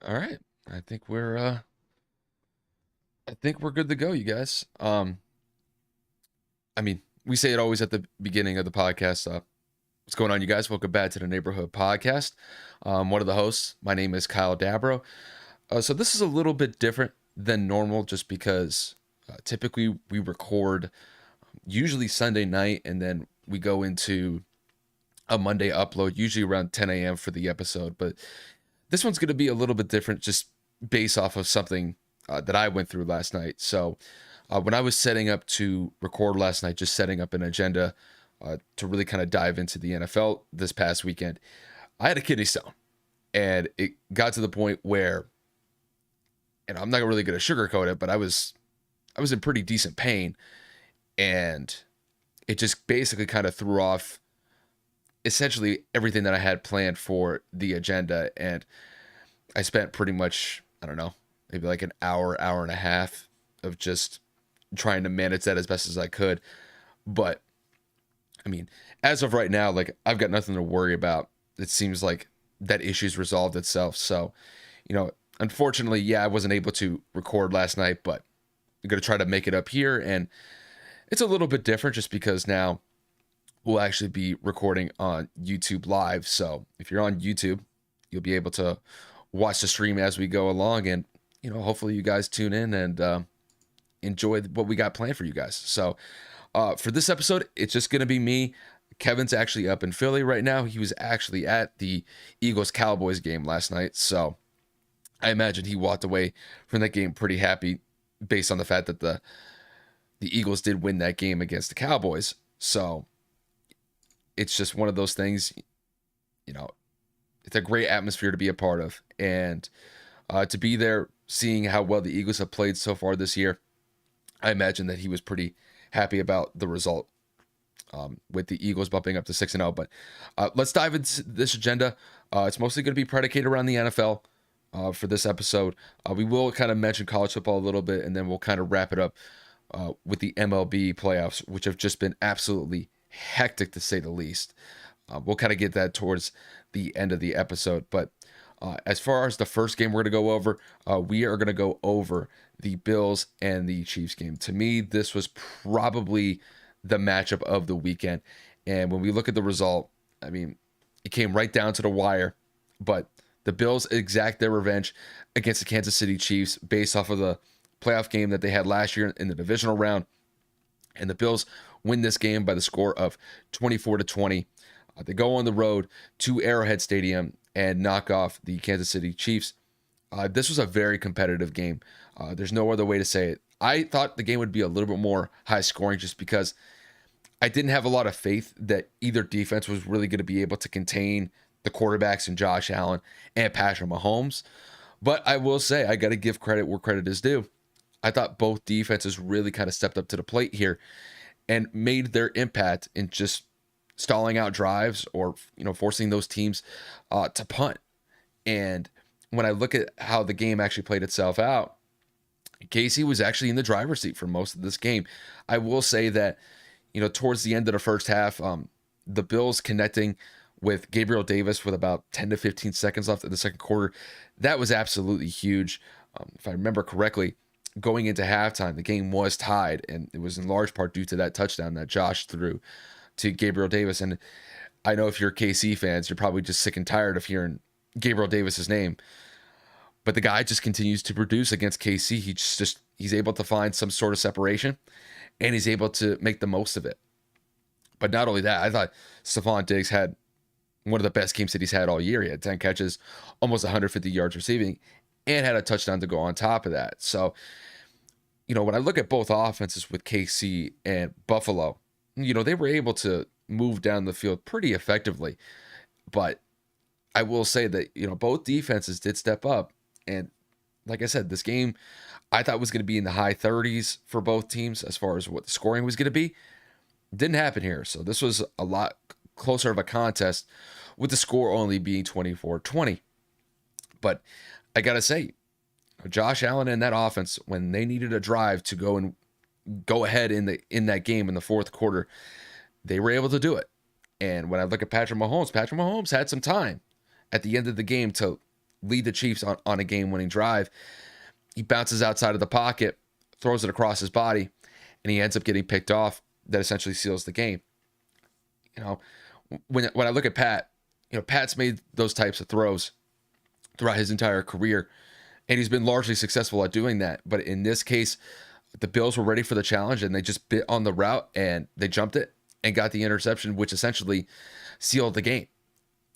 All right. I think we're good to go, you guys. We say it always at the beginning of the podcast. What's going on, you guys? Welcome back to the Neighborhood Podcast. One of the hosts. My name is Kyle Dabro. So this is a little bit different than normal, just because typically we record usually Sunday night, and then we go into a Monday upload, usually around 10 a.m. for the episode. But this one's going to be a little bit different, just based off of something that I went through last night. So when I was setting up to record last night, just setting up an agenda to really kind of dive into the NFL this past weekend, I had a kidney stone, and it got to the point where, and I'm not really going to sugarcoat it, but I was in pretty decent pain, and it just basically kind of threw off essentially everything that I had planned for the agenda. And I spent pretty much, I don't know, maybe like an hour and a half of just trying to manage that as best as I could. But I mean, as of right now, like, I've got nothing to worry about. It seems like that issue's resolved itself. So, unfortunately, yeah, I wasn't able to record last night, but I'm going to try to make it up here. And it's a little bit different just because now we'll actually be recording on YouTube Live. So if you're on YouTube, you'll be able to watch the stream as we go along. And, hopefully you guys tune in and enjoy what we got planned for you guys. So for this episode, it's just going to be me. Kevin's actually up in Philly right now. He was actually at the Eagles Cowboys game last night. So I imagine he walked away from that game pretty happy based on the fact that the Eagles did win that game against the Cowboys. So it's just one of those things, you know, it's a great atmosphere to be a part of. And to be there, seeing how well the Eagles have played so far this year, I imagine that he was pretty happy about the result, with the Eagles bumping up to 6-0. But let's dive into this agenda. It's mostly going to be predicated around the NFL for this episode. We will kind of mention college football a little bit, and then we'll kind of wrap it up with the MLB playoffs, which have just been absolutely hectic to say the least. We'll kind of get that towards the end of the episode. But as far as the first game we're going to go over, we are going to go over the Bills and the Chiefs game. To me, this was probably the matchup of the weekend. And when we look at the result, I mean, it came right down to the wire. But the Bills exact their revenge against the Kansas City Chiefs based off of the playoff game that they had last year in the divisional round. And the Bills win this game by the score of 24-20. They go on the road to Arrowhead Stadium and knock off the Kansas City Chiefs. This was a very competitive game. There's no other way to say it. I thought the game would be a little bit more high scoring just because I didn't have a lot of faith that either defense was really going to be able to contain the quarterbacks in Josh Allen and Patrick Mahomes. But I will say, I got to give credit where credit is due. I thought both defenses really kind of stepped up to the plate here and made their impact in just stalling out drives or, forcing those teams to punt. And when I look at how the game actually played itself out, KC was actually in the driver's seat for most of this game. I will say that, towards the end of the first half, the Bills connecting with Gabriel Davis with about 10 to 15 seconds left in the second quarter, that was absolutely huge. If I remember correctly, going into halftime, the game was tied, and it was in large part due to that touchdown that Josh threw to Gabriel Davis. And I know if you're KC fans, you're probably just sick and tired of hearing Gabriel Davis's name. But the guy just continues to produce against KC. He's able to find some sort of separation, and he's able to make the most of it. But not only that, I thought Stephon Diggs had one of the best games that he's had all year. He had 10 catches, almost 150 yards receiving, and had a touchdown to go on top of that. So, when I look at both offenses with KC and Buffalo, they were able to move down the field pretty effectively. But I will say that, both defenses did step up. And like I said, this game I thought was going to be in the high 30s for both teams as far as what the scoring was going to be. Didn't happen here. So this was a lot closer of a contest with the score only being 24-20. But I got to say, Josh Allen and that offense, when they needed a drive to go ahead in that game in the fourth quarter, they were able to do it. And when I look at Patrick Mahomes had some time at the end of the game to lead the Chiefs on a game-winning drive. He bounces outside of the pocket, throws it across his body, and he ends up getting picked off. That essentially seals the game. You know, when I look at Pat, Pat's made those types of throws throughout his entire career, and he's been largely successful at doing that. But in this case, the Bills were ready for the challenge, and they just bit on the route, and they jumped it and got the interception, which essentially sealed the game.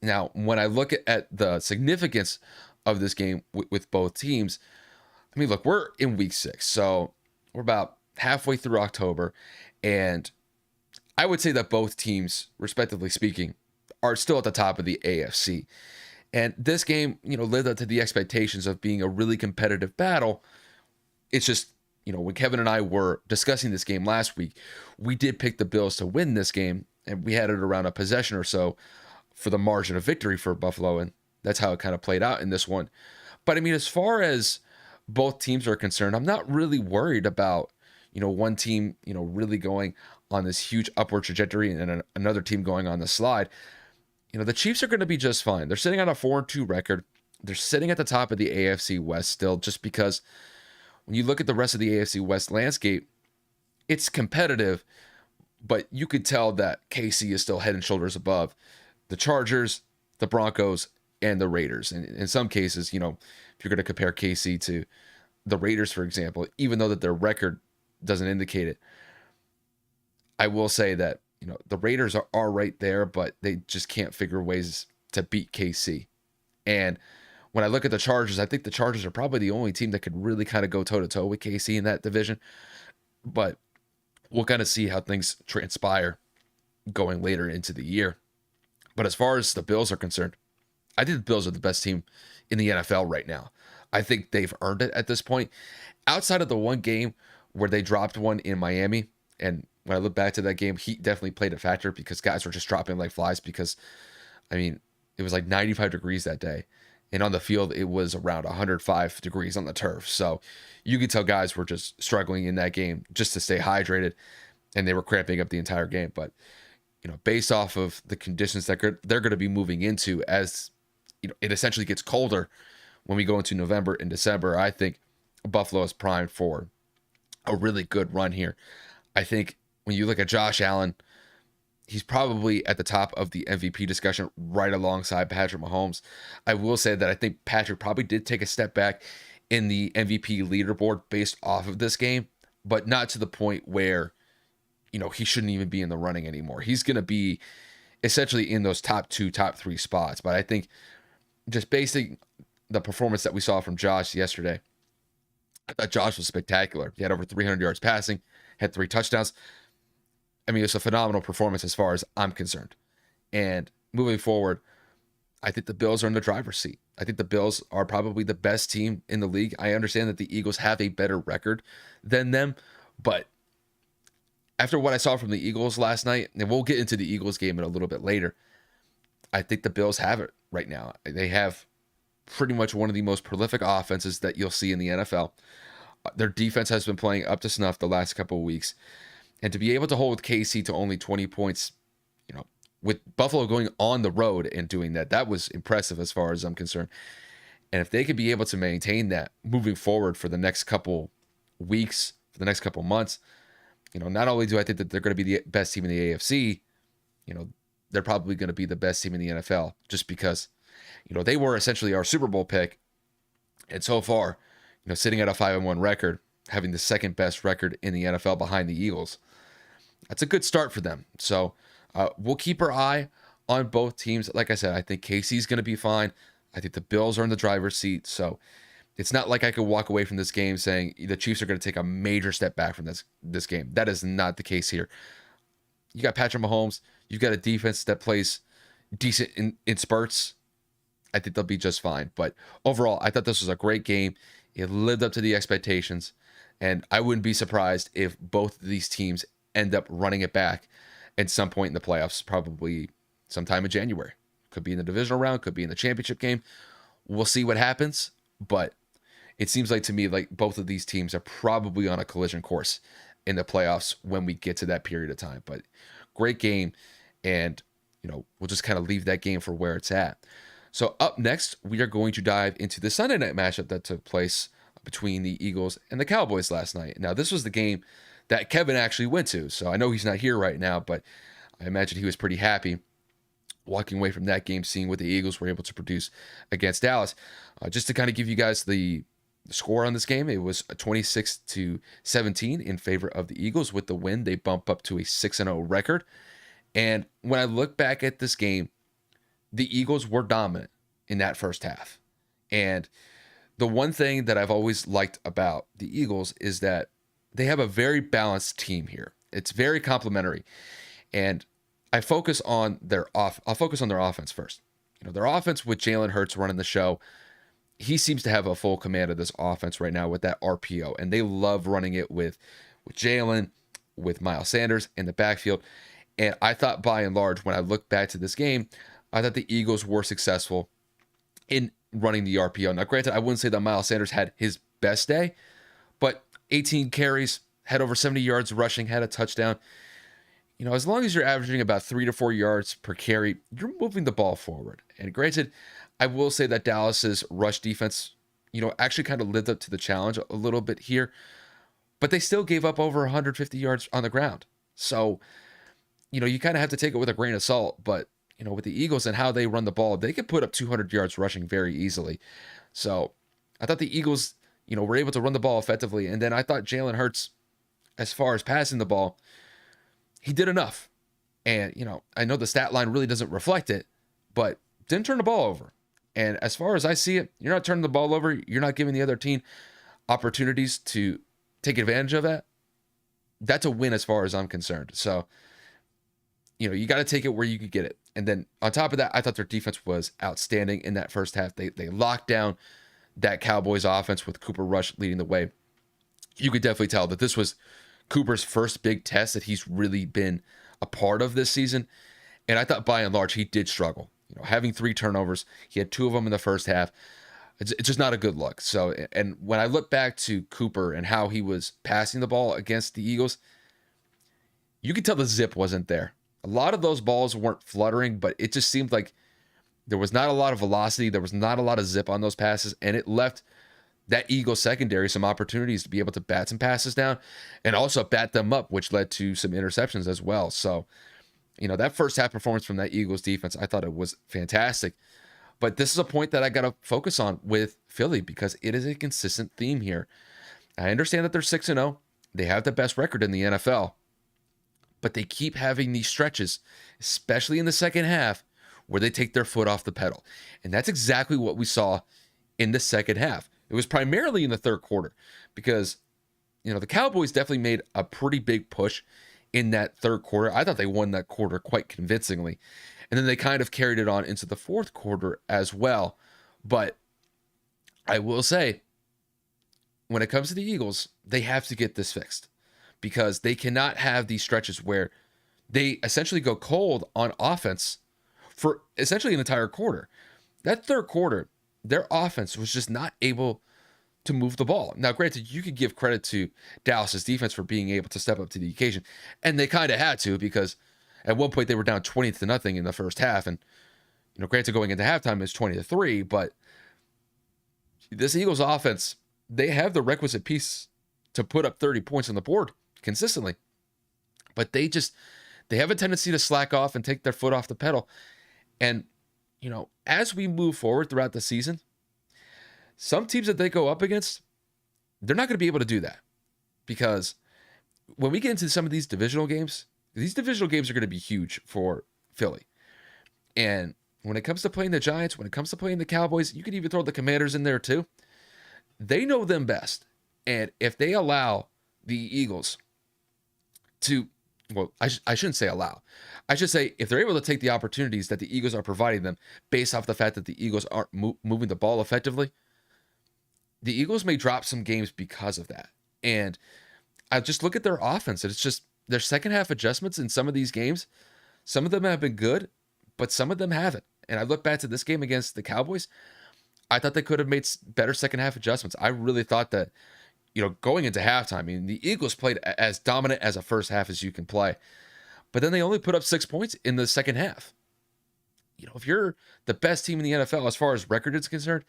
Now, when I look at the significance of this game with both teams, I mean, look, we're in week 6, so we're about halfway through October, and I would say that both teams, respectively speaking, are still at the top of the AFC. And this game, lived up to the expectations of being a really competitive battle. It's just, when Kevin and I were discussing this game last week, we did pick the Bills to win this game, and we had it around a possession or so for the margin of victory for Buffalo, and that's how it kind of played out in this one. But I mean, as far as both teams are concerned, I'm not really worried about, one team, really going on this huge upward trajectory and another team going on the slide. The Chiefs are going to be just fine. They're sitting on a 4-2 record. They're sitting at the top of the AFC West still, just because when you look at the rest of the AFC West landscape, it's competitive, but you could tell that KC is still head and shoulders above the Chargers, the Broncos, and the Raiders. And in some cases, if you're going to compare KC to the Raiders, for example, even though that their record doesn't indicate it, I will say that, the Raiders are right there, but they just can't figure ways to beat KC. And when I look at the Chargers, I think the Chargers are probably the only team that could really kind of go toe-to-toe with KC in that division. But we'll kind of see how things transpire going later into the year. But as far as the Bills are concerned, I think the Bills are the best team in the NFL right now. I think they've earned it at this point. Outside of the one game where they dropped one in Miami, and when I look back to that game, heat definitely played a factor because guys were just dropping like flies because, I mean, it was like 95 degrees that day. And on the field, it was around 105 degrees on the turf. So you could tell guys were just struggling in that game just to stay hydrated, and they were cramping up the entire game. But, based off of the conditions that they're going to be moving into as, it essentially gets colder when we go into November and December, I think Buffalo is primed for a really good run here. I think when you look at Josh Allen, he's probably at the top of the MVP discussion right alongside Patrick Mahomes. I will say that I think Patrick probably did take a step back in the MVP leaderboard based off of this game, but not to the point where, he shouldn't even be in the running anymore. He's going to be essentially in those top 2, top 3 spots. But I think just basing the performance that we saw from Josh yesterday, I thought Josh was spectacular. He had over 300 yards passing, had 3 touchdowns. I mean, it's a phenomenal performance as far as I'm concerned. And moving forward, I think the Bills are in the driver's seat. I think the Bills are probably the best team in the league. I understand that the Eagles have a better record than them, but after what I saw from the Eagles last night, and we'll get into the Eagles game in a little bit later, I think the Bills have it right now. They have pretty much one of the most prolific offenses that you'll see in the NFL. Their defense has been playing up to snuff the last couple of weeks. And to be able to hold KC to only 20 points, with Buffalo going on the road and doing that, that was impressive as far as I'm concerned. And if they could be able to maintain that moving forward for the next couple weeks, for the next couple months, not only do I think that they're going to be the best team in the AFC, they're probably going to be the best team in the NFL just because, they were essentially our Super Bowl pick. And so far, sitting at a 5-1 record, having the second best record in the NFL behind the Eagles, that's a good start for them. So we'll keep our eye on both teams. Like I said, I think KC's going to be fine. I think the Bills are in the driver's seat. So it's not like I could walk away from this game saying the Chiefs are going to take a major step back from this game. That is not the case here. You got Patrick Mahomes. You've got a defense that plays decent in spurts. I think they'll be just fine. But overall, I thought this was a great game. It lived up to the expectations. And I wouldn't be surprised if both of these teams end up running it back at some point in the playoffs, probably sometime in January. Could be in the divisional round, could be in the championship game. We'll see what happens. But it seems like to me like both of these teams are probably on a collision course in the playoffs when we get to that period of time. But great game. And, we'll just kind of leave that game for where it's at. So up next, we are going to dive into the Sunday night matchup that took place between the Eagles and the Cowboys last night. Now, this was the game that Kevin actually went to. So I know he's not here right now, but I imagine he was pretty happy walking away from that game, seeing what the Eagles were able to produce against Dallas. Just to kind of give you guys the score on this game, it was a 26-17 in favor of the Eagles. With the win, they bump up to a 6-0 record. And when I look back at this game, the Eagles were dominant in that first half. And the one thing that I've always liked about the Eagles is that they have a very balanced team here. It's very complementary. And I'll focus on their offense first. Their offense with Jalen Hurts running the show. He seems to have a full command of this offense right now with that RPO, and they love running it with Jalen, with Miles Sanders in the backfield. And I thought, by and large, when I look back to this game, I thought the Eagles were successful in running the RPO. Now, granted, I wouldn't say that Miles Sanders had his best day, but 18 carries, had over 70 yards rushing, had a touchdown. As long as you're averaging about 3 to 4 yards per carry, you're moving the ball forward. And granted, I will say that Dallas's rush defense, actually kind of lived up to the challenge a little bit here, but they still gave up over 150 yards on the ground. So, you kind of have to take it with a grain of salt, but, with the Eagles and how they run the ball, they could put up 200 yards rushing very easily. So I thought the Eagles, were able to run the ball effectively. And then I thought Jalen Hurts, as far as passing the ball, he did enough. And, I know the stat line really doesn't reflect it, but didn't turn the ball over. And as far as I see it, you're not turning the ball over. You're not giving the other team opportunities to take advantage of that. That's a win as far as I'm concerned. So, you got to take it where you could get it. And then on top of that, I thought their defense was outstanding in that first half. They locked down that Cowboys offense with Cooper Rush leading the way. You could definitely tell that this was Cooper's first big test that he's really been a part of this season. And I thought by and large, he did struggle. Having 3 turnovers, he had 2 of them in the first half. It's just not a good look. So, and when I look back to Cooper and how he was passing the ball against the Eagles, you could tell the zip wasn't there. A lot of those balls weren't fluttering, but it just seemed like there was not a lot of velocity. There was not a lot of zip on those passes, and it left that Eagles secondary some opportunities to be able to bat some passes down and also bat them up, which led to some interceptions as well. So, that first half performance from that Eagles defense, I thought it was fantastic. But this is a point that I got to focus on with Philly because it is a consistent theme here. I understand that they're 6-0. They have the best record in the NFL. But they keep having these stretches, especially in the second half, where they take their foot off the pedal. And that's exactly what we saw in the second half. It was primarily in the third quarter because, the Cowboys definitely made a pretty big push in that third quarter. I thought they won that quarter quite convincingly. And then they kind of carried it on into the fourth quarter as well. But I will say, when it comes to the Eagles, they have to get this fixed because they cannot have these stretches where they essentially go cold on offense for essentially an entire quarter. That third quarter, their offense was just not able to move the ball. Now, granted, you could give credit to Dallas's defense for being able to step up to the occasion, and they kind of had to because at one point they were down 20-0 in the first half, and granted, going into halftime is 20-3, but this Eagles offense, they have the requisite piece to put up 30 points on the board consistently, but they have a tendency to slack off and take their foot off the pedal. And as we move forward throughout the season, some teams that they go up against, they're not going to be able to do that because when we get into some of these divisional games are going to be huge for Philly. And when it comes to playing the Giants, when it comes to playing the Cowboys, you could even throw the Commanders in there too. They know them best. And if they allow the Eagles to, well, I shouldn't say allow. I should say if they're able to take the opportunities that the Eagles are providing them based off the fact that the Eagles aren't moving the ball effectively, the Eagles may drop some games because of that. And I just look at their offense, and it's just their second half adjustments in some of these games. Some of them have been good, but some of them haven't. And I look back to this game against the Cowboys, I thought they could have made better second half adjustments. I really thought that, going into halftime, I mean, the Eagles played as dominant as a first half as you can play, but then they only put up 6 points in the second half. if you're the best team in the NFL as far as record is concerned,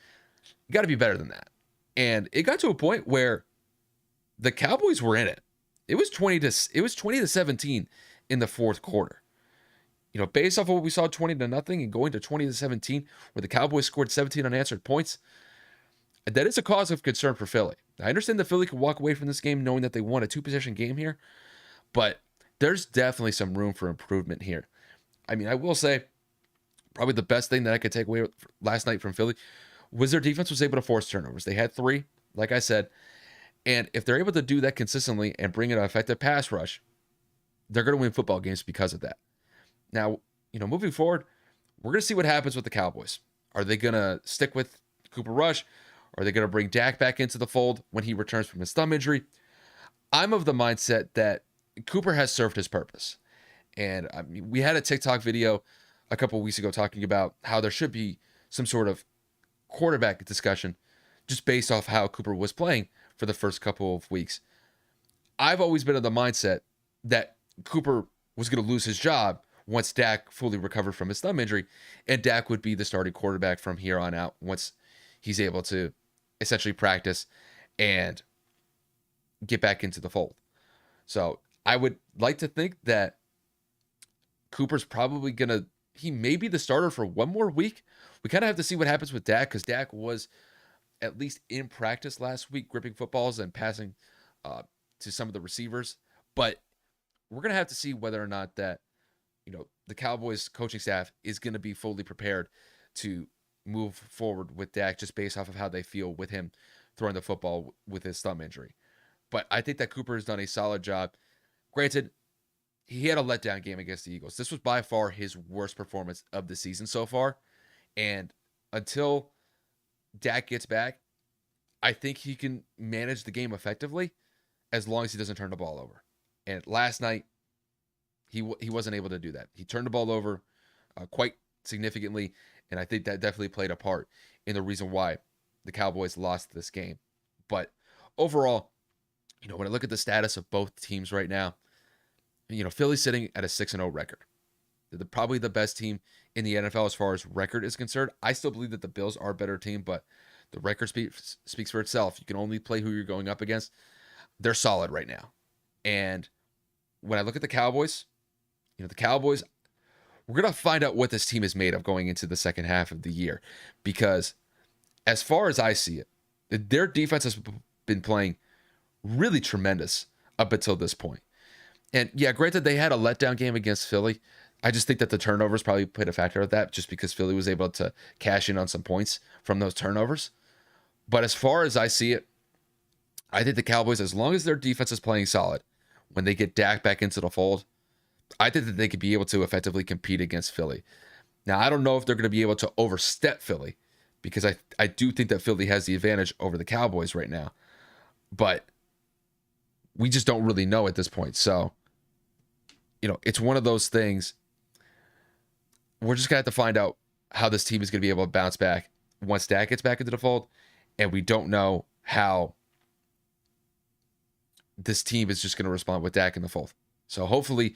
you got to be better than that. And it got to a point where the Cowboys were in it. It was 20-17 in the fourth quarter. Based off of what we saw 20-0 and going to 20-17, where the Cowboys scored 17 unanswered points, that is a cause of concern for Philly. I understand that Philly could walk away from this game knowing that they won a 2-possession game here, but there's definitely some room for improvement here. I mean, I will say, probably the best thing that I could take away last night from Philly was their defense was able to force turnovers. They had 3, like I said, and if they're able to do that consistently and bring an effective pass rush, they're going to win football games because of that. Now, moving forward, we're going to see what happens with the Cowboys. Are they going to stick with Cooper Rush? Are they going to bring Dak back into the fold when he returns from his thumb injury? I'm of the mindset that Cooper has served his purpose. And we had a TikTok video a couple of weeks ago talking about how there should be some sort of quarterback discussion just based off how Cooper was playing for the first couple of weeks. I've always been of the mindset that Cooper was going to lose his job once Dak fully recovered from his thumb injury, and Dak would be the starting quarterback from here on out once he's able to essentially practice and get back into the fold. So I would like to think that Cooper's probably he may be the starter for one more week. We kind of have to see what happens with Dak, because Dak was at least in practice last week, gripping footballs and passing to some of the receivers. But we're going to have to see whether or not that, the Cowboys coaching staff is going to be fully prepared to move forward with Dak just based off of how they feel with him throwing the football with his thumb injury. But I think that Cooper has done a solid job. Granted, he had a letdown game against the Eagles. This was by far his worst performance of the season so far. And until Dak gets back, I think he can manage the game effectively as long as he doesn't turn the ball over. And last night, he wasn't able to do that. He turned the ball over quite significantly, and I think that definitely played a part in the reason why the Cowboys lost this game. But overall, when I look at the status of both teams right now, Philly's sitting at a 6-0 record. They're probably the best team in the NFL as far as record is concerned. I still believe that the Bills are a better team, but the record speaks for itself. You can only play who you're going up against. They're solid right now. And when I look at the Cowboys, the Cowboys, we're going to find out what this team is made of going into the second half of the year. Because as far as I see it, their defense has been playing really tremendous up until this point. And yeah, granted, they had a letdown game against Philly. I just think that the turnovers probably played a factor of that, just because Philly was able to cash in on some points from those turnovers. But as far as I see it, I think the Cowboys, as long as their defense is playing solid, when they get Dak back into the fold, I think that they could be able to effectively compete against Philly. Now, I don't know if they're going to be able to overstep Philly, because I do think that Philly has the advantage over the Cowboys right now. But we just don't really know at this point. So, it's one of those things. We're just going to have to find out how this team is going to be able to bounce back once Dak gets back into the fold. And we don't know how this team is just going to respond with Dak in the fold. So hopefully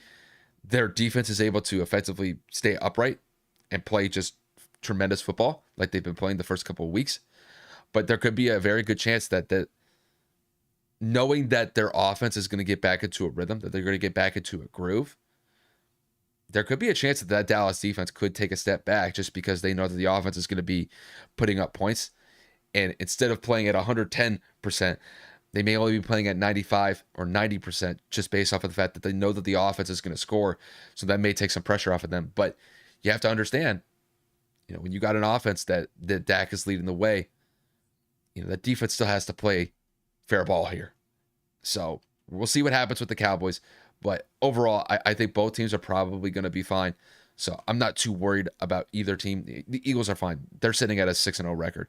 their defense is able to effectively stay upright and play just tremendous football like they've been playing the first couple of weeks. But there could be a very good chance that knowing that their offense is going to get back into a rhythm, that they're going to get back into a groove, there could be a chance that Dallas defense could take a step back just because they know that the offense is going to be putting up points. And instead of playing at 110%, they may only be playing at 95 or 90% just based off of the fact that they know that the offense is going to score. So that may take some pressure off of them. But you have to understand, when you got an offense that Dak is leading the way, that defense still has to play fair ball here. So we'll see what happens with the Cowboys. But overall, I think both teams are probably going to be fine. So I'm not too worried about either team. The Eagles are fine. They're sitting at a 6-0 record.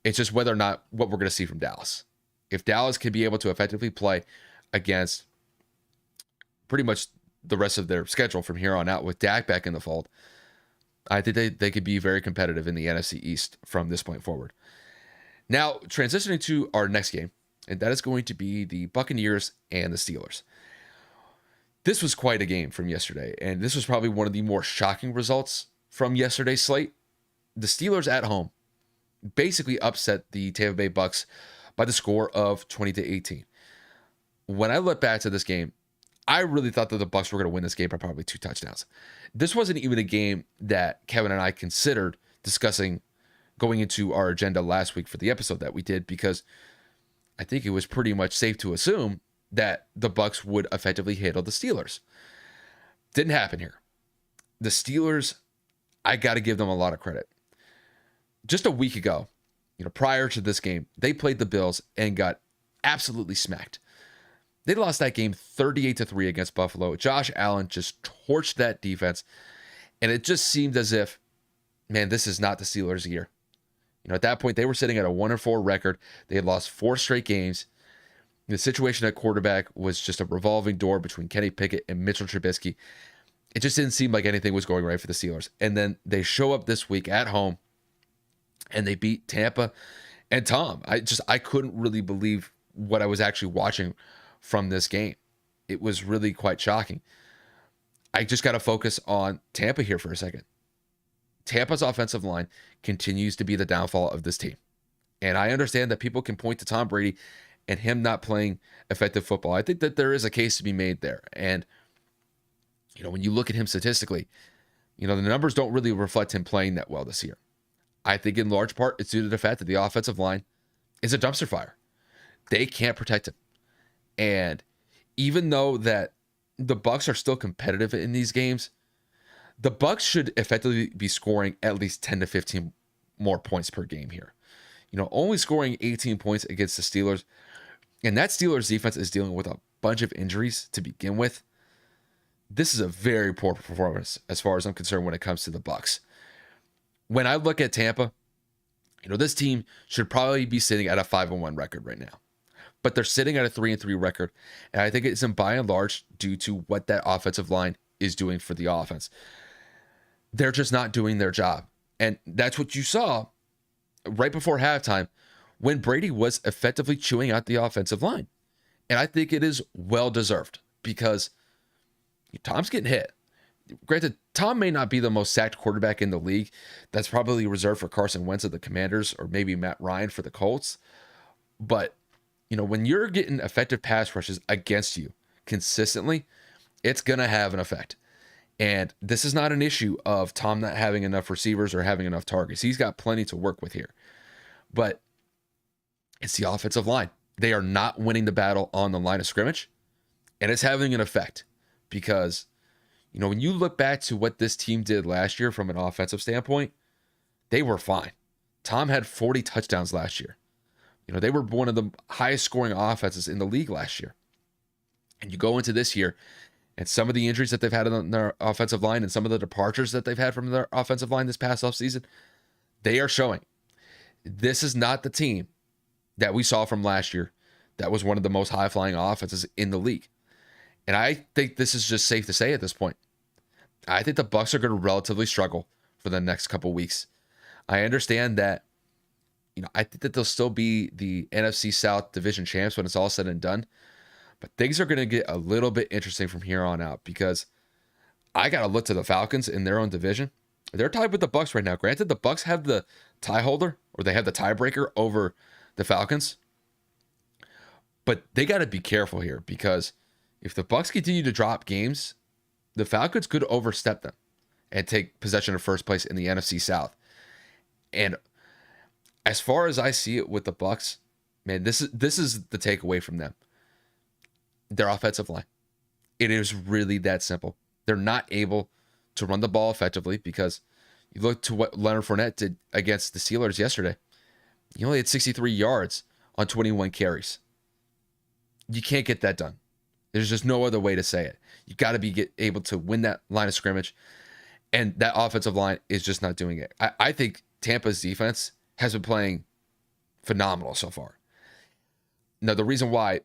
It's just whether or not what we're going to see from Dallas. If Dallas can be able to effectively play against pretty much the rest of their schedule from here on out with Dak back in the fold, I think they could be very competitive in the NFC East from this point forward. Now, transitioning to our next game, and that is going to be the Buccaneers and the Steelers. This was quite a game from yesterday, and this was probably one of the more shocking results from yesterday's slate, the Steelers at home basically upset the Tampa Bay Bucks by the score of 20-18. When I look back to this game, I really thought that the Bucks were going to win this game by probably 2 touchdowns. This wasn't even a game that Kevin and I considered discussing going into our agenda last week for the episode that we did, because I think it was pretty much safe to assume that the Bucks would effectively handle the Steelers. Didn't happen here. The Steelers, I got to give them a lot of credit. Just a week ago, prior to this game, they played the Bills and got absolutely smacked. They lost that game 38-3 against Buffalo. Josh Allen just torched that defense, and it just seemed as if, man, this is not the Steelers' year. At that point, they were sitting at a 1-4 record. They had lost 4 straight games. The situation at quarterback was just a revolving door between Kenny Pickett and Mitchell Trubisky. It just didn't seem like anything was going right for the Steelers. And then they show up this week at home, and they beat Tampa. And Tom, I couldn't really believe what I was actually watching from this game. It was really quite shocking. I just got to focus on Tampa here for a second. Tampa's offensive line continues to be the downfall of this team. And I understand that people can point to Tom Brady and him not playing effective football. I think that there is a case to be made there. And, when you look at him statistically, the numbers don't really reflect him playing that well this year. I think in large part it's due to the fact that the offensive line is a dumpster fire. They can't protect him. And even though that the Bucks are still competitive in these games, the Bucks should effectively be scoring at least 10 to 15 more points per game here. Only scoring 18 points against the Steelers. And that Steelers defense is dealing with a bunch of injuries to begin with. This is a very poor performance as far as I'm concerned when it comes to the Bucks. When I look at Tampa, this team should probably be sitting at a 5-1 record right now. But they're sitting at a 3-3 record. And I think it's in by and large due to what that offensive line is doing for the offense. They're just not doing their job. And that's what you saw right before halftime when Brady was effectively chewing out the offensive line. And I think it is well-deserved because Tom's getting hit. Granted, Tom may not be the most sacked quarterback in the league. That's probably reserved for Carson Wentz of the Commanders or maybe Matt Ryan for the Colts. But, when you're getting effective pass rushes against you consistently, it's going to have an effect. And this is not an issue of Tom not having enough receivers or having enough targets. He's got plenty to work with here. But it's the offensive line. They are not winning the battle on the line of scrimmage. And it's having an effect because, when you look back to what this team did last year from an offensive standpoint, they were fine. Tom had 40 touchdowns last year. They were one of the highest scoring offenses in the league last year. And you go into this year, and some of the injuries that they've had on their offensive line and some of the departures that they've had from their offensive line this past offseason, they are showing. This is not the team that we saw from last year that was one of the most high-flying offenses in the league. And I think this is just safe to say at this point. I think the Bucks are going to relatively struggle for the next couple weeks. I understand that, I think that they'll still be the NFC South division champs when it's all said and done. But things are going to get a little bit interesting from here on out because I got to look to the Falcons in their own division. They're tied with the Bucks right now. Granted, the Bucks have the tie holder or they have the tiebreaker over the Falcons. But they got to be careful here because if the Bucks continue to drop games, the Falcons could overstep them and take possession of first place in the NFC South. And as far as I see it with the Bucks, man, this is the takeaway from them. Their offensive line. It is really that simple. They're not able to run the ball effectively because you look to what Leonard Fournette did against the Steelers yesterday. He only had 63 yards on 21 carries. You can't get that done. There's just no other way to say it. You got to be able to win that line of scrimmage, and that offensive line is just not doing it. I think Tampa's defense has been playing phenomenal so far. Now, the reason why,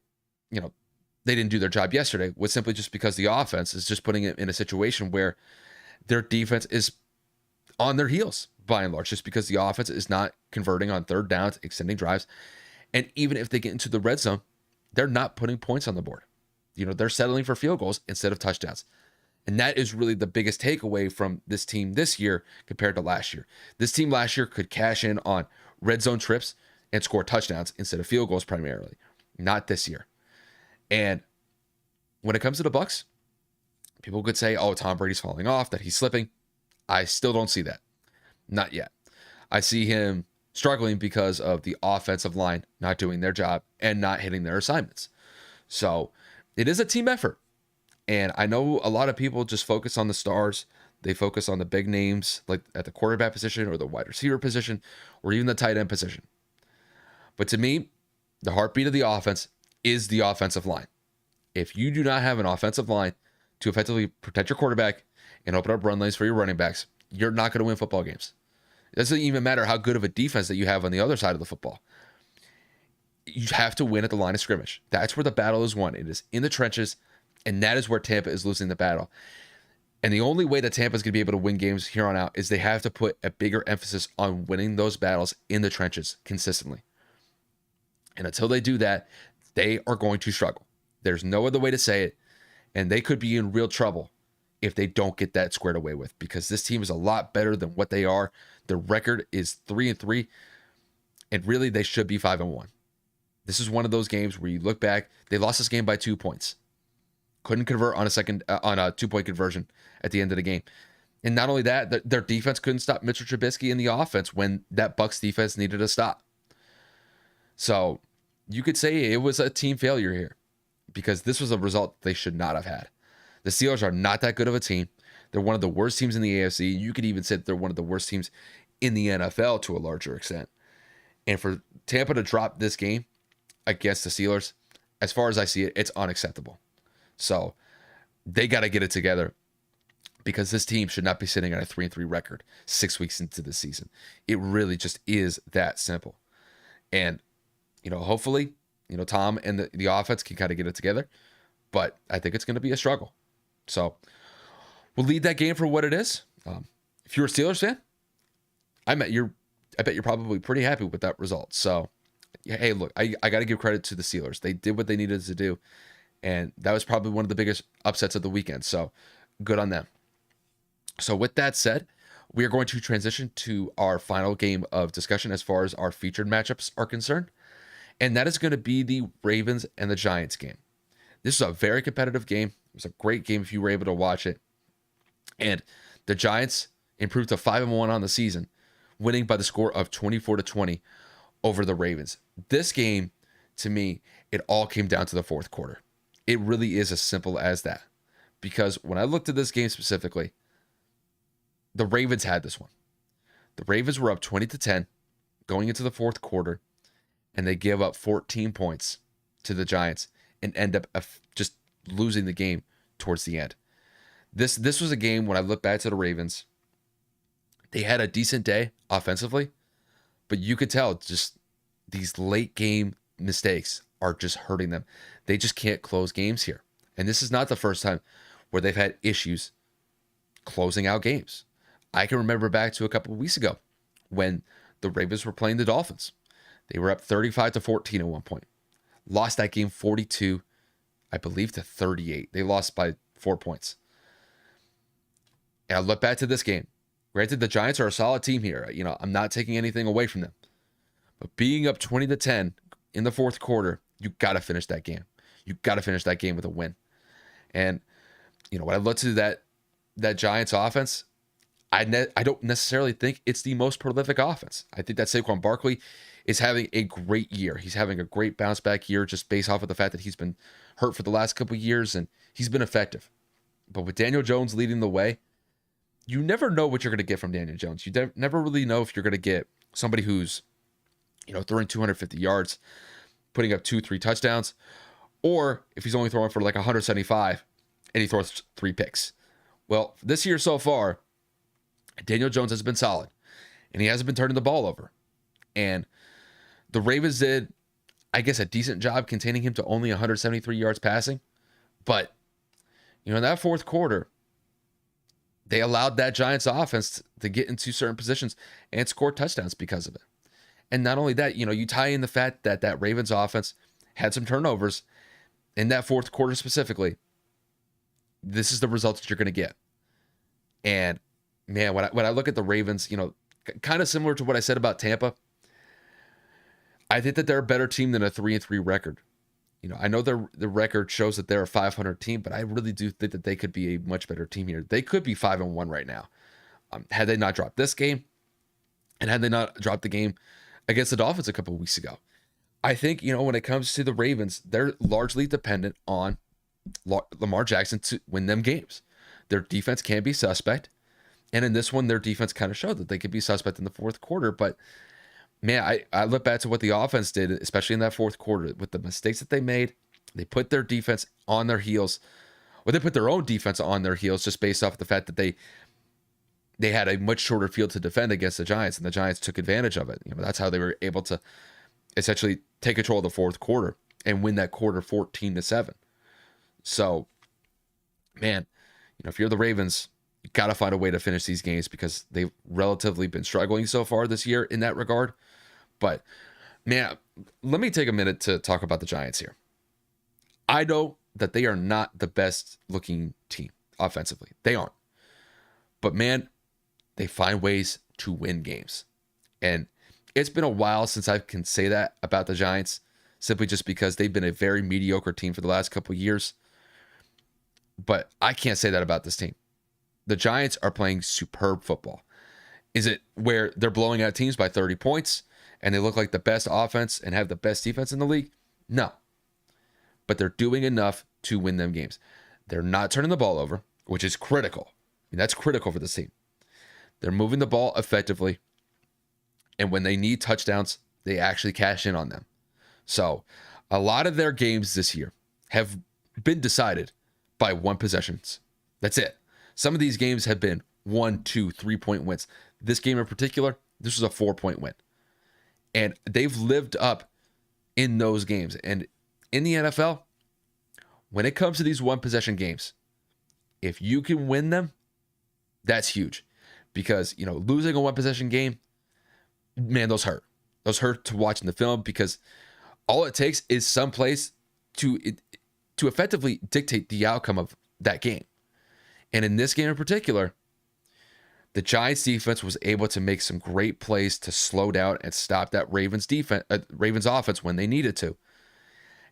they didn't do their job yesterday was simply just because the offense is just putting it in a situation where their defense is on their heels by and large, just because the offense is not converting on third downs, extending drives. And even if they get into the red zone, they're not putting points on the board. They're settling for field goals instead of touchdowns. And that is really the biggest takeaway from this team this year compared to last year. This team last year could cash in on red zone trips and score touchdowns instead of field goals primarily. Not this year. And when it comes to the Bucs, people could say, oh, Tom Brady's falling off, that he's slipping. I still don't see that. Not yet. I see him struggling because of the offensive line not doing their job and not hitting their assignments. So it is a team effort. And I know a lot of people just focus on the stars. They focus on the big names, like at the quarterback position or the wide receiver position or even the tight end position. But to me, the heartbeat of the offense is the offensive line. If you do not have an offensive line to effectively protect your quarterback and open up run lanes for your running backs, you're not going to win football games. It doesn't even matter how good of a defense that you have on the other side of the football. You have to win at the line of scrimmage. That's where the battle is won. It is in the trenches, and that is where Tampa is losing the battle. And the only way that Tampa is going to be able to win games here on out is they have to put a bigger emphasis on winning those battles in the trenches consistently. And until they do that, they are going to struggle. There's no other way to say it. And they could be in real trouble if they don't get that squared away with, because this team is a lot better than what they are. Their record is 3-3, and really they should be 5-1. This is one of those games where you look back, they lost this game by 2 points. Couldn't convert on a 2-point conversion at the end of the game. And not only that, their defense couldn't stop Mitchell Trubisky in the offense when that Bucs defense needed a stop. So you could say it was a team failure here because this was a result they should not have had. The Steelers are not that good of a team. They're one of the worst teams in the AFC. You could even say that they're one of the worst teams in the NFL to a larger extent. And for Tampa to drop this game against the Steelers, as far as I see it, it's unacceptable. So they got to get it together because this team should not be sitting at a 3-3 record 6 weeks into the season. It really just is that simple. And, hopefully, Tom and the offense can kind of get it together. But I think it's going to be a struggle. So we'll leave that game for what it is. If you're a Steelers fan, I bet you're probably pretty happy with that result. So, hey, look, I got to give credit to the Steelers. They did what they needed to do. And that was probably one of the biggest upsets of the weekend. So good on them. So with that said, we are going to transition to our final game of discussion as far as our featured matchups are concerned. And that is going to be the Ravens and the Giants game. This is a very competitive game. It was a great game if you were able to watch it. And the Giants improved to 5-1 on the season, winning by the score of 24-20 over the Ravens. This game, to me, it all came down to the fourth quarter. It really is as simple as that. Because when I looked at this game specifically, the Ravens had this one. The Ravens were up 20-10 going into the fourth quarter, and they give up 14 points to the Giants and end up just losing the game towards the end. This was a game when I look back to the Ravens, they had a decent day offensively, but you could tell just these late game mistakes are just hurting them. They just can't close games here. And this is not the first time where they've had issues closing out games. I can remember back to a couple of weeks ago when the Ravens were playing the Dolphins. They were up 35-14 at one point. Lost that game 42, I believe, to 38. They lost by 4 points. And I look back to this game. Granted, the Giants are a solid team here. I'm not taking anything away from them. But being up 20-10 in the fourth quarter, you got to finish that game. You got to finish that game with a win. And, when I look to that Giants offense, I don't necessarily think it's the most prolific offense. I think that Saquon Barkley is having a great year. He's having a great bounce back year just based off of the fact that he's been hurt for the last couple of years and he's been effective. But with Daniel Jones leading the way, you never know what you're going to get from Daniel Jones. You never really know if you're going to get somebody who's, throwing 250 yards, putting up 2-3 touchdowns, or if he's only throwing for like 175 and he throws 3 picks. Well, this year so far, Daniel Jones has been solid and he hasn't been turning the ball over. And the Ravens did, I guess, a decent job containing him to only 173 yards passing. But, in that fourth quarter, they allowed that Giants offense to get into certain positions and score touchdowns because of it. And not only that, you tie in the fact that that Ravens offense had some turnovers in that fourth quarter specifically. this is the results that you're going to get. And man, when I look at the Ravens, kind of similar to what I said about Tampa, I think that they're a better team than a 3-3 record. I know the record shows that they're a 500 team, but I really do think that they could be a much better team here. They could be 5-1 right now, had they not dropped this game, and had they not dropped the game against the Dolphins a couple of weeks ago. I think when it comes to the Ravens, they're largely dependent on Lamar Jackson to win them games. Their defense can be suspect, and in this one, their defense kind of showed that they could be suspect in the fourth quarter, but man, I look back to what the offense did, especially in that fourth quarter, with the mistakes that they made. They put their defense on their heels. Well, they put their own defense on their heels just based off the fact that they had a much shorter field to defend against the Giants, and the Giants took advantage of it. That's how they were able to essentially take control of the fourth quarter and win that quarter 14-7. So, man, if you're the Ravens, you got to find a way to finish these games because they've relatively been struggling so far this year in that regard. But, man, let me take a minute to talk about the Giants here. I know that they are not the best looking team offensively. They aren't. But, man, they find ways to win games. And it's been a while since I can say that about the Giants, simply just because they've been a very mediocre team for the last couple of years. But I can't say that about this team. The Giants are playing superb football. Is it where they're blowing out teams by 30 points and they look like the best offense and have the best defense in the league? No. But they're doing enough to win them games. They're not turning the ball over, which is critical. That's critical for this team. They're moving the ball effectively. And when they need touchdowns, they actually cash in on them. So a lot of their games this year have been decided by one possessions. That's it. Some of these games have been 1, 2, 3-point wins. This game in particular, this was a 4-point win. And they've lived up in those games. And in the NFL, when it comes to these one-possession games, if you can win them, that's huge. Because, losing a one-possession game, man, those hurt. Those hurt to watch in the film because all it takes is some plays to effectively dictate the outcome of that game. And in this game in particular, the Giants defense was able to make some great plays to slow down and stop that Ravens offense when they needed to.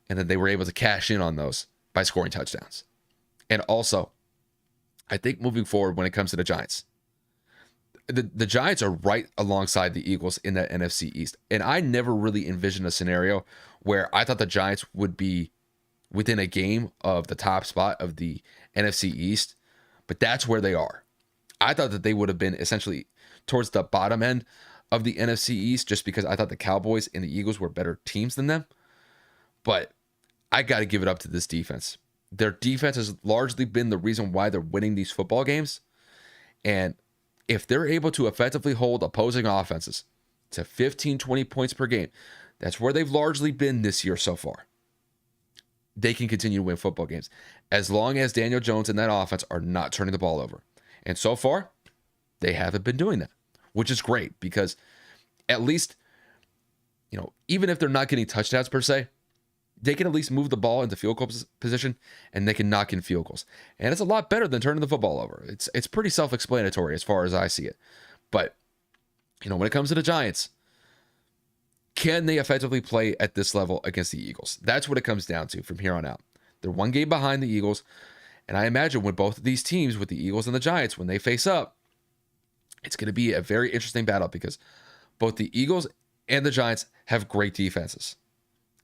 And then they were able to cash in on those by scoring touchdowns. And also, I think moving forward when it comes to the Giants, the Giants are right alongside the Eagles in that NFC East. And I never really envisioned a scenario where I thought the Giants would be within a game of the top spot of the NFC East. But that's where they are. I thought that they would have been essentially towards the bottom end of the NFC East just because I thought the Cowboys and the Eagles were better teams than them. But I got to give it up to this defense. Their defense has largely been the reason why they're winning these football games. And if they're able to effectively hold opposing offenses to 15, 20 points per game, that's where they've largely been this year so far. They can continue to win football games as long as Daniel Jones and that offense are not turning the ball over. And so far, they haven't been doing that, which is great because at least, even if they're not getting touchdowns per se, they can at least move the ball into field goal position and they can knock in field goals. And it's a lot better than turning the football over. It's pretty self-explanatory as far as I see it. But, when it comes to the Giants, can they effectively play at this level against the Eagles? That's what it comes down to from here on out. They're one game behind the Eagles. And I imagine when both of these teams, with the Eagles and the Giants, when they face up, it's going to be a very interesting battle because both the Eagles and the Giants have great defenses.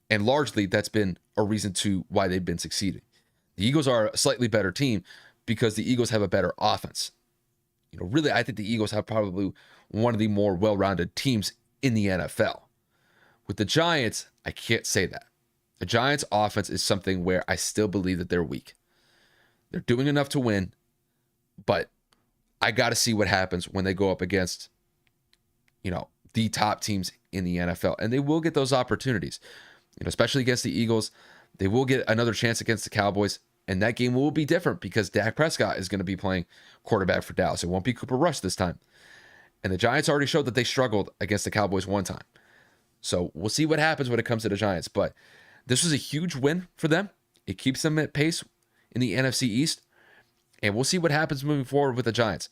And largely that's been a reason to why they've been succeeding. The Eagles are a slightly better team because the Eagles have a better offense. Really, I think the Eagles have probably one of the more well-rounded teams in the NFL. With the Giants, I can't say that. The Giants' offense is something where I still believe that they're weak. They're doing enough to win, but I got to see what happens when they go up against, the top teams in the NFL. And they will get those opportunities, especially against the Eagles. They will get another chance against the Cowboys. And that game will be different because Dak Prescott is going to be playing quarterback for Dallas. It won't be Cooper Rush this time. And the Giants already showed that they struggled against the Cowboys one time. So we'll see what happens when it comes to the Giants. But this was a huge win for them. It keeps them at pace in the NFC East. And we'll see what happens moving forward with the Giants.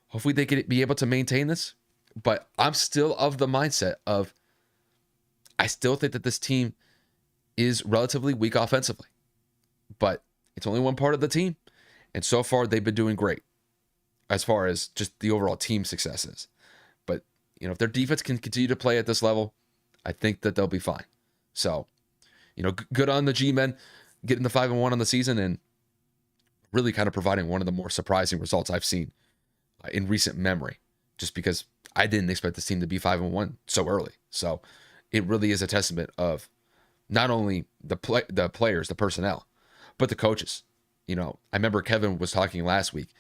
Hopefully they can be able to maintain this. But I'm still of the mindset of I still think that this team is relatively weak offensively. But it's only one part of the team. And so far, they've been doing great as far as just the overall team success is. But, if their defense can continue to play at this level, I think that they'll be fine. So, good on the G-men getting the 5-1 on the season and really kind of providing one of the more surprising results I've seen in recent memory, just because I didn't expect this team to be 5-1 so early. So it really is a testament of not only the players, the personnel, but the coaches. I remember Kevin was talking last week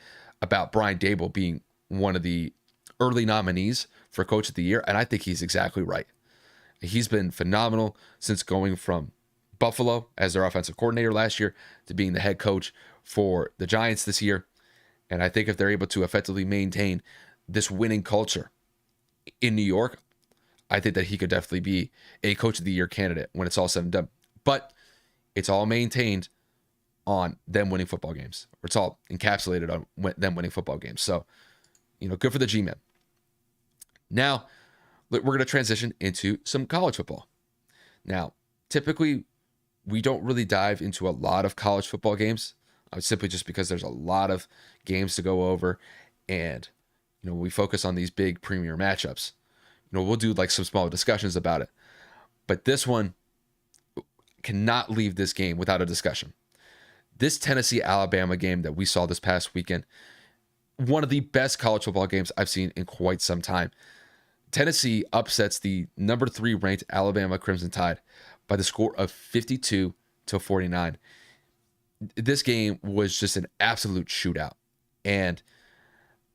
about Brian Daboll being one of the early nominees for Coach of the Year, and I think he's exactly right. He's been phenomenal since going from Buffalo as their offensive coordinator last year to being the head coach for the Giants this year. And I think if they're able to effectively maintain this winning culture in New York, I think that he could definitely be a Coach of the Year candidate when it's all said and done. But it's all maintained on them winning football games. Or it's all encapsulated on them winning football games. So, good for the G-men. Now, we're going to transition into some college football. Now, typically, we don't really dive into a lot of college football games, simply just because there's a lot of games to go over. And, we focus on these big premier matchups. We'll do like some small discussions about it. But this one cannot leave this game without a discussion. This Tennessee-Alabama game that we saw this past weekend, one of the best college football games I've seen in quite some time. Tennessee upsets the number 3 ranked Alabama Crimson Tide by the score of 52-49. This game was just an absolute shootout. And,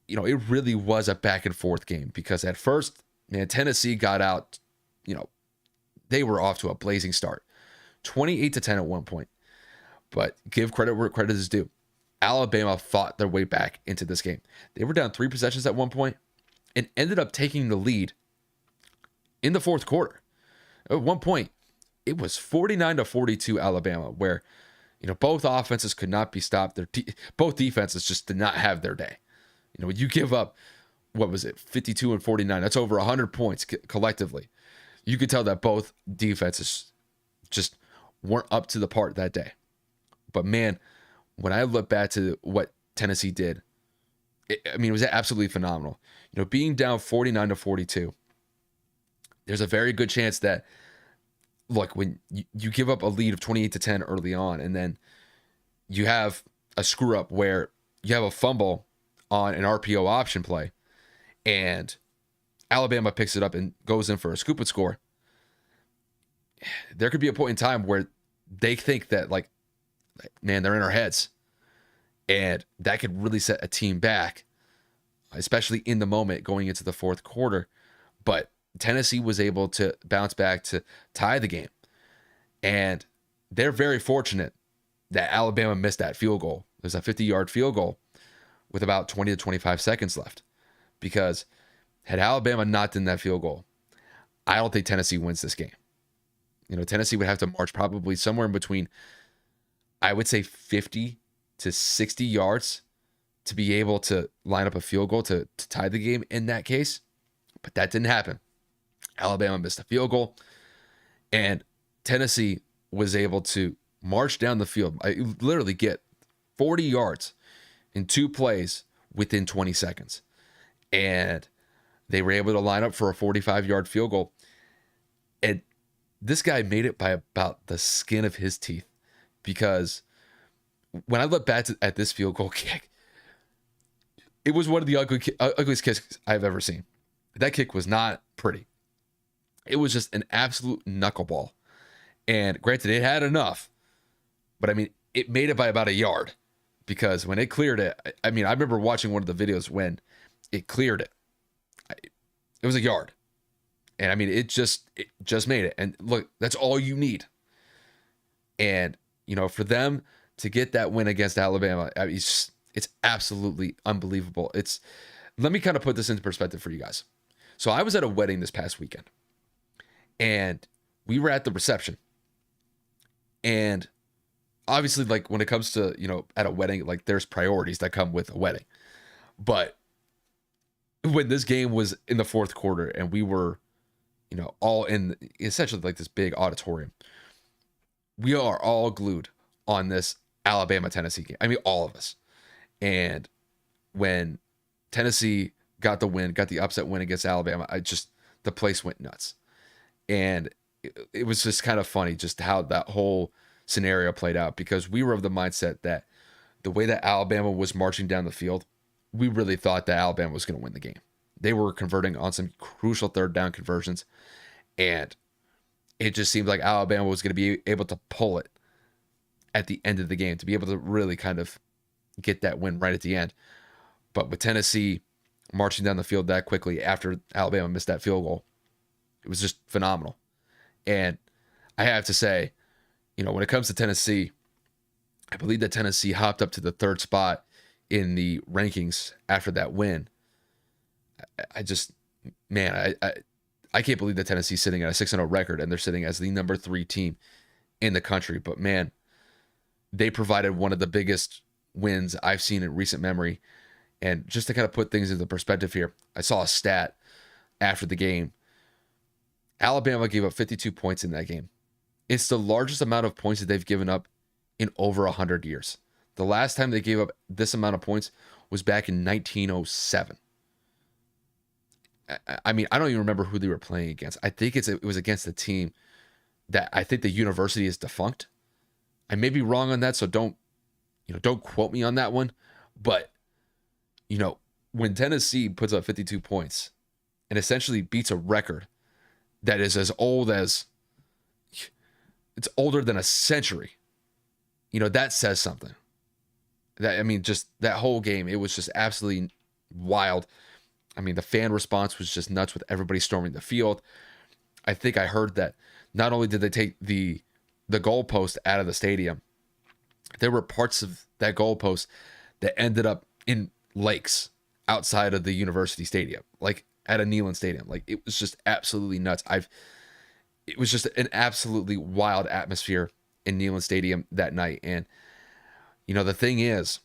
it really was a back and forth game because at first, Tennessee got out, they were off to a blazing start. 28-10 at one point. But give credit where credit is due. Alabama fought their way back into this game. They were down 3 possessions at one point and ended up taking the lead in the fourth quarter. At one point, it was 49-42 Alabama, where both offenses could not be stopped. Both defenses just did not have their day. When you give up, 52 and 49, that's over 100 points collectively. You could tell that both defenses just weren't up to the part that day. But man, when I look back to what Tennessee did, it was absolutely phenomenal. Being down 49-42, there's a very good chance that, look, when you give up a lead of 28-10 early on, and then you have a screw up where you have a fumble on an RPO option play, and Alabama picks it up and goes in for a scoop and score, there could be a point in time where they think that, like, man, they're in our heads. And that could really set a team back, especially in the moment going into the fourth quarter. But Tennessee was able to bounce back to tie the game. And they're very fortunate that Alabama missed that field goal. There's a 50-yard field goal with about 20 to 25 seconds left. Because had Alabama not done that field goal, I don't think Tennessee wins this game. Tennessee would have to march probably somewhere in between, I would say, 50 to 60 yards to be able to line up a field goal to tie the game in that case. But that didn't happen. Alabama missed a field goal, and Tennessee was able to march down the field. I literally get 40 yards in 2 plays within 20 seconds. And they were able to line up for a 45-yard field goal. And this guy made it by about the skin of his teeth, because when I look back at this field goal kick, it was one of the ugliest kicks I've ever seen. That kick was not pretty. It was just an absolute knuckleball. And granted, it had enough, but it made it by about a yard, because when it cleared it, I remember watching one of the videos when it cleared it. It was a yard. And it just made it. And look, that's all you need. And, for them to get that win against Alabama, it's absolutely unbelievable. Let me kind of put this into perspective for you guys. So I was at a wedding this past weekend, and we were at the reception, and obviously, like when it comes to, at a wedding, like there's priorities that come with a wedding. But when this game was in the fourth quarter and we were, all in essentially like this big auditorium, we are all glued on this Alabama Tennessee game. I mean, all of us. And when Tennessee got the upset win against Alabama, the place went nuts. And it was just kind of funny just how that whole scenario played out, because we were of the mindset that the way that Alabama was marching down the field, we really thought that Alabama was going to win the game. They were converting on some crucial third down conversions, and it just seemed like Alabama was going to be able to pull it at the end of the game, to be able to really kind of get that win right at the end. But with Tennessee marching down the field that quickly after Alabama missed that field goal, it was just phenomenal. And I have to say, when it comes to Tennessee, I believe that Tennessee hopped up to the third spot in the rankings after that win. I just, man, I can't believe that Tennessee's sitting at a 6-0 record and they're sitting as the number 3 team in the country. But man, they provided one of the biggest wins I've seen in recent memory. And just to kind of put things into perspective here, I saw a stat after the game. Alabama gave up 52 points in that game. It's the largest amount of points that they've given up in over 100 years. The last time they gave up this amount of points was back in 1907. I mean, I don't even remember who they were playing against. I think it was against a team that I think the university is defunct. I may be wrong on that, so don't quote me on that one. But, when Tennessee puts up 52 points and essentially beats a record that is as old as, it's older than a century, that says something. Just that whole game, it was just absolutely wild. I mean, the fan response was just nuts with everybody storming the field. I think I heard that not only did they take the goalpost out of the stadium, there were parts of that goalpost that ended up in lakes outside of the university stadium, like at a Neyland Stadium. Like, it was just absolutely nuts. It was just an absolutely wild atmosphere in Neyland Stadium that night. And, the thing is,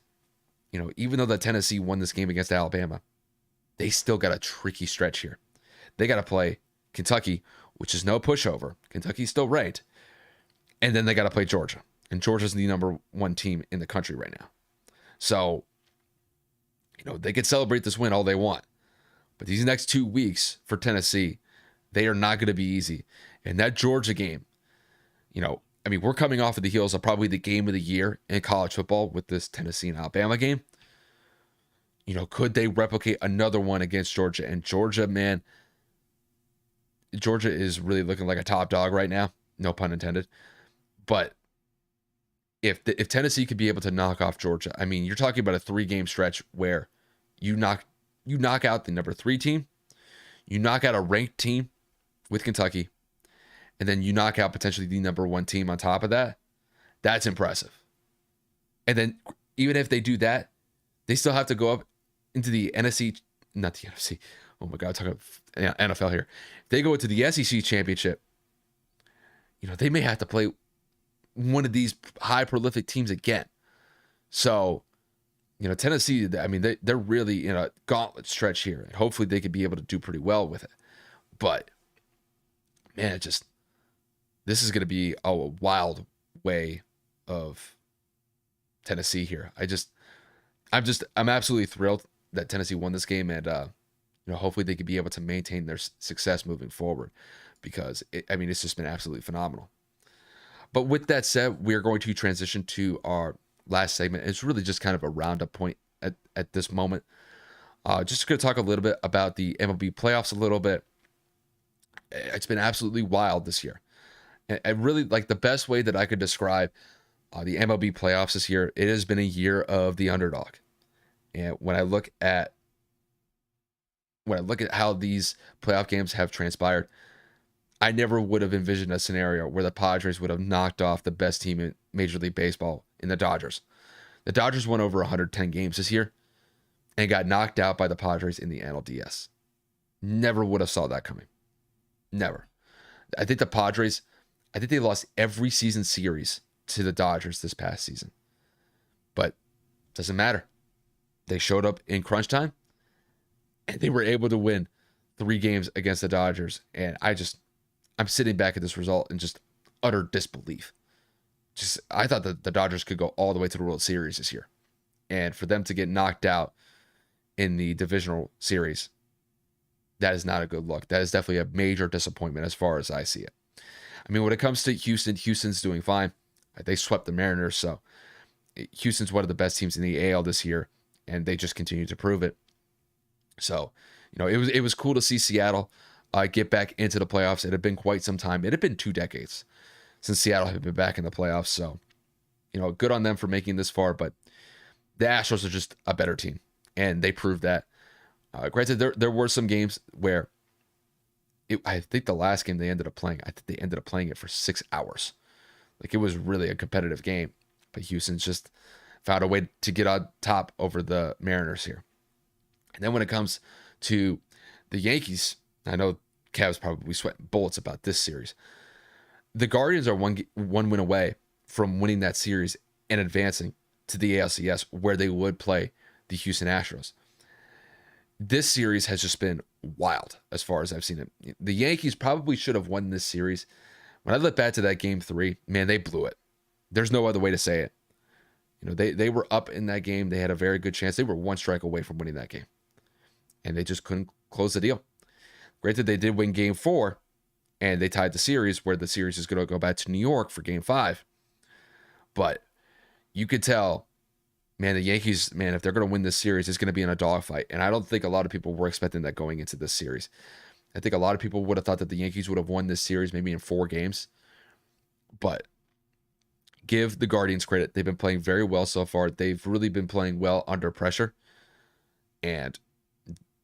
even though the Tennessee won this game against Alabama, they still got a tricky stretch here. They got to play Kentucky, which is no pushover. Kentucky's still ranked. And then they got to play Georgia. And Georgia's the number 1 team in the country right now. So, they could celebrate this win all they want. But these next 2 weeks for Tennessee, they are not going to be easy. And that Georgia game, we're coming off of the heels of probably the game of the year in college football with this Tennessee and Alabama game. Could they replicate another one against Georgia? And Georgia, man, Georgia is really looking like a top dog right now. No pun intended. But if Tennessee could be able to knock off Georgia, you're talking about a 3-game stretch where you knock out the number 3 team, you knock out a ranked team with Kentucky, and then you knock out potentially the number 1 team on top of that. That's impressive. And then even if they do that, they still have to go up into the NFC, not the NFC. Oh my God, I'm talking NFL here. If they go into the SEC championship, they may have to play one of these high prolific teams again. So, Tennessee, they're really in a gauntlet stretch here, and hopefully they could be able to do pretty well with it. But man, this is going to be a wild way of Tennessee here. I'm absolutely thrilled that Tennessee won this game, and hopefully they could be able to maintain their success moving forward, because it's just been absolutely phenomenal. But with that said, we're going to transition to our last segment. It's really just kind of a roundup point at this moment. Just going to talk a little bit about the MLB playoffs a little bit. It's been absolutely wild this year. And I really, like, the best way that I could describe the MLB playoffs this year, it has been a year of the underdog. And when I look at how these playoff games have transpired, I never would have envisioned a scenario where the Padres would have knocked off the best team in Major League Baseball in the Dodgers. The Dodgers won over 110 games this year and got knocked out by the Padres in the NLDS. Never would have saw that coming. Never. I think the Padres, they lost every season series to the Dodgers this past season. But doesn't matter. They showed up in crunch time and they were able to win 3 games against the Dodgers. And I'm sitting back at this result in just utter disbelief. I thought that the Dodgers could go all the way to the World Series this year. And for them to get knocked out in the divisional series, that is not a good look. That is definitely a major disappointment as far as I see it. I mean, when it comes to Houston, Houston's doing fine. They swept the Mariners, so Houston's one of the best teams in the AL this year, and they just continue to prove it. So, it was cool to see Seattle get back into the playoffs. It had been quite some time. It had been 2 decades since Seattle had been back in the playoffs. So, good on them for making this far, but the Astros are just a better team, and they proved that. Granted, there were some games where I think the last game they ended up playing, I think they ended up playing it for 6 hours. Like, it was really a competitive game, but Houston's just found a way to get on top over the Mariners here. And then when it comes to the Yankees, I know Cavs probably sweating bullets about this series. The Guardians are one win away from winning that series and advancing to the ALCS, where they would play the Houston Astros. This series has just been wild as far as I've seen it. The Yankees probably should have won this series. When I look back to that game 3, man, they blew it. There's no other way to say it. They were up in that game. They had a very good chance. They were 1 strike away from winning that game, and they just couldn't close the deal. Granted, they did win game 4, and they tied the series, where the series is going to go back to New York for game 5. But you could tell, man, the Yankees, man, if they're going to win this series, it's going to be in a dogfight. And I don't think a lot of people were expecting that going into this series. I think a lot of people would have thought that the Yankees would have won this series maybe in 4 games. But give the Guardians credit. They've been playing very well so far. They've really been playing well under pressure. And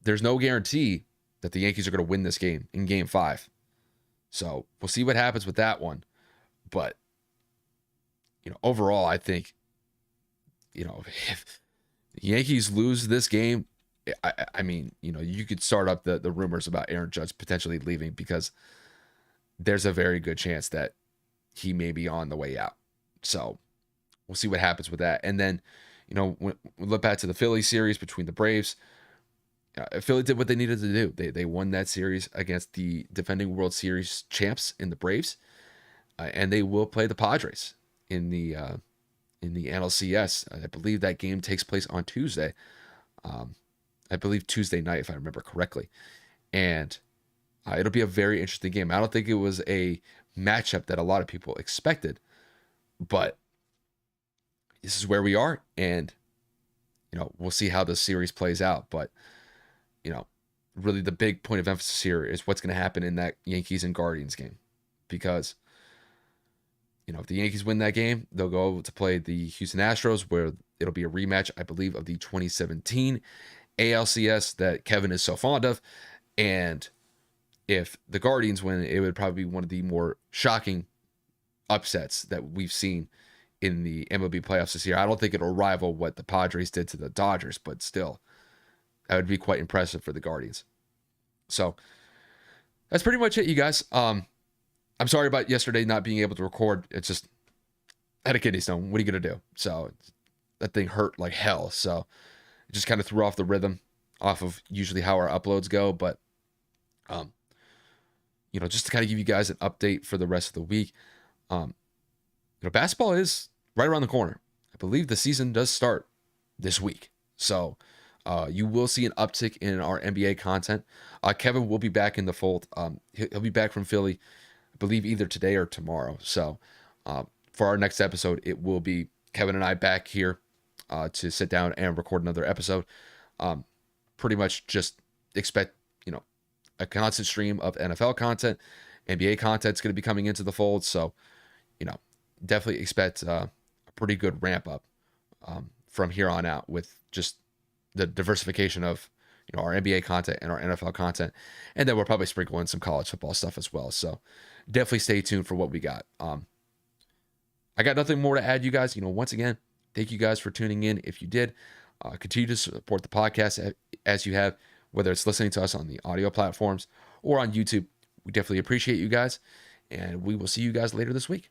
there's no guarantee that the Yankees are going to win this game in game 5. So we'll see what happens with that one. But, overall, I think, if the Yankees lose this game, I mean, you could start up the rumors about Aaron Judge potentially leaving, because there's a very good chance that he may be on the way out. So we'll see what happens with that. And then, when we look back to the Philly series between the Braves, Philly did what they needed to do. They won that series against the defending World Series champs in the Braves, and they will play the Padres in the NLCS. I believe that game takes place on Tuesday. I believe Tuesday night, if I remember correctly. And it'll be a very interesting game. I don't think it was a matchup that a lot of people expected, but this is where we are, and we'll see how this series plays out. But really the big point of emphasis here is what's going to happen in that Yankees and Guardians game, because if the Yankees win that game, they'll go to play the Houston Astros, where it'll be a rematch, I believe, of the 2017 ALCS that Kevin is so fond of. And if the Guardians win, it would probably be one of the more shocking upsets that we've seen in the MLB playoffs this year. I don't think it'll rival what the Padres did to the Dodgers, but still, that would be quite impressive for the Guardians. So that's pretty much it, you guys. I'm sorry about yesterday not being able to record. It's just, I had a kidney stone. What are you going to do? So that thing hurt like hell. So it just kind of threw off the rhythm off of usually how our uploads go. But, just to kind of give you guys an update for the rest of the week, basketball is right around the corner. I believe the season does start this week. So you will see an uptick in our NBA content. Kevin will be back in the fold. He'll be back from Philly, I believe either today or tomorrow. So for our next episode, it will be Kevin and I back here to sit down and record another episode. Pretty much just expect, a constant stream of NFL content. NBA content's going to be coming into the fold. So, definitely expect a pretty good ramp up from here on out, with just the diversification of, our NBA content and our NFL content. And then we'll probably sprinkle in some college football stuff as well. So definitely stay tuned for what we got. I got nothing more to add, you guys. Once again, thank you guys for tuning in. If you did, continue to support the podcast as you have, whether it's listening to us on the audio platforms or on YouTube. We definitely appreciate you guys, and we will see you guys later this week.